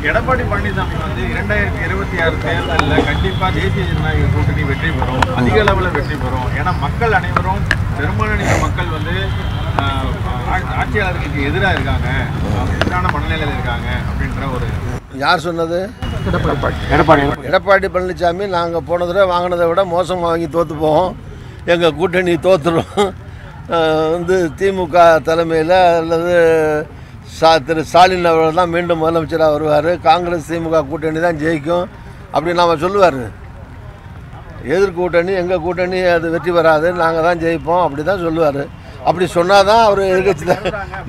எடப்பாடி பழனிசாமி வந்து 2026 தேர்தலில் கண்டிப்பாக தேசிய ஜனநாயக கூட்டணி வெற்றி பெறும், அதிக அளவில் வெற்றி பெறும். ஏன்னா மக்கள் அனைவரும் பெரும்பாலான மக்கள் வந்து ஆட்சியாளர்களுக்கு எதிராக இருக்காங்க, எதிரான மனநிலையில் இருக்காங்க அப்படின்ற ஒரு. யார் சொன்னது? எடப்பாடி பழனிசாமி நாங்கள் போன தடவை வாங்கினதை விட மோசமாக வாங்கி தோற்று போவோம், எங்கள் கூட்டணி தோற்றுரும், வந்து திமுக தலைமையில் அல்லது திரு ஸ்டாலின் அவர்கள் தான் மீண்டும் முதலமைச்சராக வருவார், காங்கிரஸ் திமுக கூட்டணி தான் ஜெயிக்கும் அப்படி நாம் சொல்லுவார். எதிர்கூட்டணி எங்கள் கூட்டணி அது வெற்றி பெறாது, நாங்கள் தான் ஜெயிப்போம் அப்படி தான் சொல்லுவார். அப்படி சொன்னால் தான் அவர் எதிர்கட்சி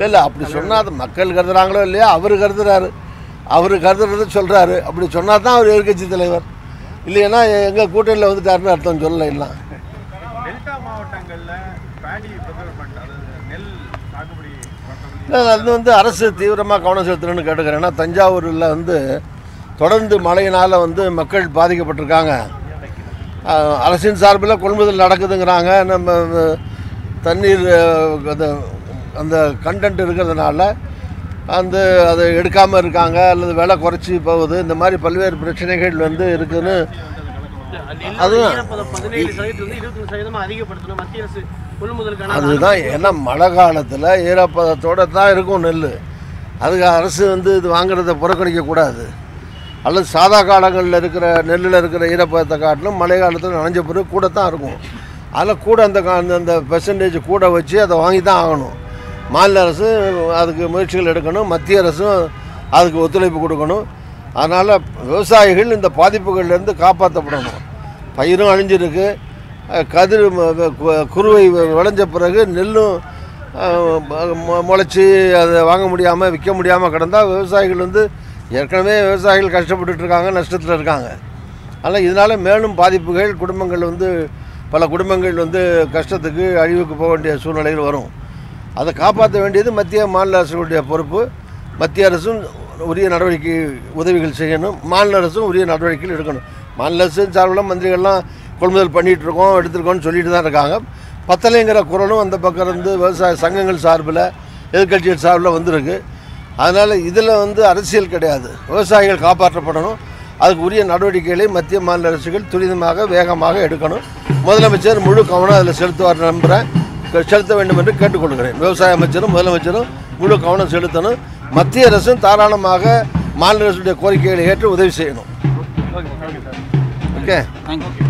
இல்லை அப்படி சொன்னால் மக்கள் கருதுகிறாங்களோ இல்லையா, அவர் கருதுறாரு, அவர் கருதுறத சொல்கிறாரு. அப்படி சொன்னால் தான் அவர் எதிர்கட்சி தலைவர், இல்லைன்னா எங்கள் கூட்டணியில் வந்துட்டாருன்னு அர்த்தம் சொல்லலை. இல்லை அது வந்து அரசு தீவிரமாக கவனம் செலுத்தணும்னு கேட்டுக்கிறேன். ஏன்னா தஞ்சாவூரில் வந்து தொடர்ந்து மழையினால் வந்து மக்கள் பாதிக்கப்பட்டிருக்காங்க. அரசின் சார்பில் கொள்முதல் நடக்குதுங்கிறாங்க. நம்ம தண்ணீர் அந்த கண்டென்ட் இருக்கிறதுனால அதை எடுக்காமல் இருக்காங்க, அல்லது விலை குறைச்சி போகுது. இந்த மாதிரி பல்வேறு பிரச்சனைகள் வந்து இருக்குதுன்னு அதுதான். ஏன்னா மழை காலத்தில் ஈரப்பதத்தோடு தான் இருக்கும் நெல், அதுக்கு அரசு வந்து இது வாங்குறத புறக்கணிக்கக்கூடாது. அல்லது சாதா காலங்களில் இருக்கிற நெல்லில் இருக்கிற ஈரப்பதத்தை காட்டிலும் மழை காலத்தில் நனைஞ்ச பிறகு கூட தான் இருக்கும். அதில் கூட அந்த பெர்சன்டேஜ் கூட வச்சு அதை வாங்கி தான் ஆகணும். மாநில அரசு அதுக்கு முயற்சிகள் எடுக்கணும், மத்திய அரசும் அதுக்கு ஒத்துழைப்பு கொடுக்கணும். அதனால் விவசாயிகள் இந்த பாதிப்புகள்லேருந்து காப்பாற்றப்படணும். பயிரும் அழிஞ்சிருக்கு, கதிர் குருவை விளைஞ்ச பிறகு நெல்லும் முளைச்சி அதை வாங்க முடியாமல் விற்க முடியாமல் கிடந்தால் விவசாயிகள் வந்து ஏற்கனவே விவசாயிகள் கஷ்டப்பட்டுருக்காங்க, நஷ்டத்தில் இருக்காங்க. அதனால் இதனால் மேலும் பாதிப்புகள், குடும்பங்கள் வந்து பல குடும்பங்கள் வந்து கஷ்டத்துக்கு அழிவுக்கு போக வேண்டிய சூழ்நிலைகள் வரும். அதை காப்பாற்ற வேண்டியது மத்திய மாநில அரசுடைய பொறுப்பு. மத்திய அரசும் உரிய நடவடிக்கை உதவிகள் செய்யணும், மாநில அரசும் உரிய நடவடிக்கைகள் எடுக்கணும். மாநில அரசு சார்பில் மந்திரிகள்லாம் கொள்முதல் பண்ணிகிட்ருக்கோம், எடுத்துருக்கோம்னு சொல்லிட்டு தான் இருக்காங்க. பத்தலைங்கிற குரலும் அந்த பக்கம் இருந்து விவசாய சங்கங்கள் சார்பில், எதிர்கட்சிகள் சார்பில் வந்திருக்கு. அதனால் இதில் வந்து அரசியல் கிடையாது, விவசாயிகள் காப்பாற்றப்படணும். அதுக்கு உரிய நடவடிக்கைகளை மத்திய மாநில அரசுகள் துரிதமாக வேகமாக எடுக்கணும். முதலமைச்சர் முழு கவனம் அதில் செலுத்துவார் நம்புகிறேன், செலுத்த வேண்டும் என்று கேட்டுக்கொள்கிறேன். விவசாய அமைச்சரும் முதலமைச்சரும் முழு கவனம் செலுத்தணும். மத்திய அரசும் தாராளமாக மாநில அரசுடைய கோரிக்கைகளை ஏற்று உதவி செய்யணும். Okay, thank you.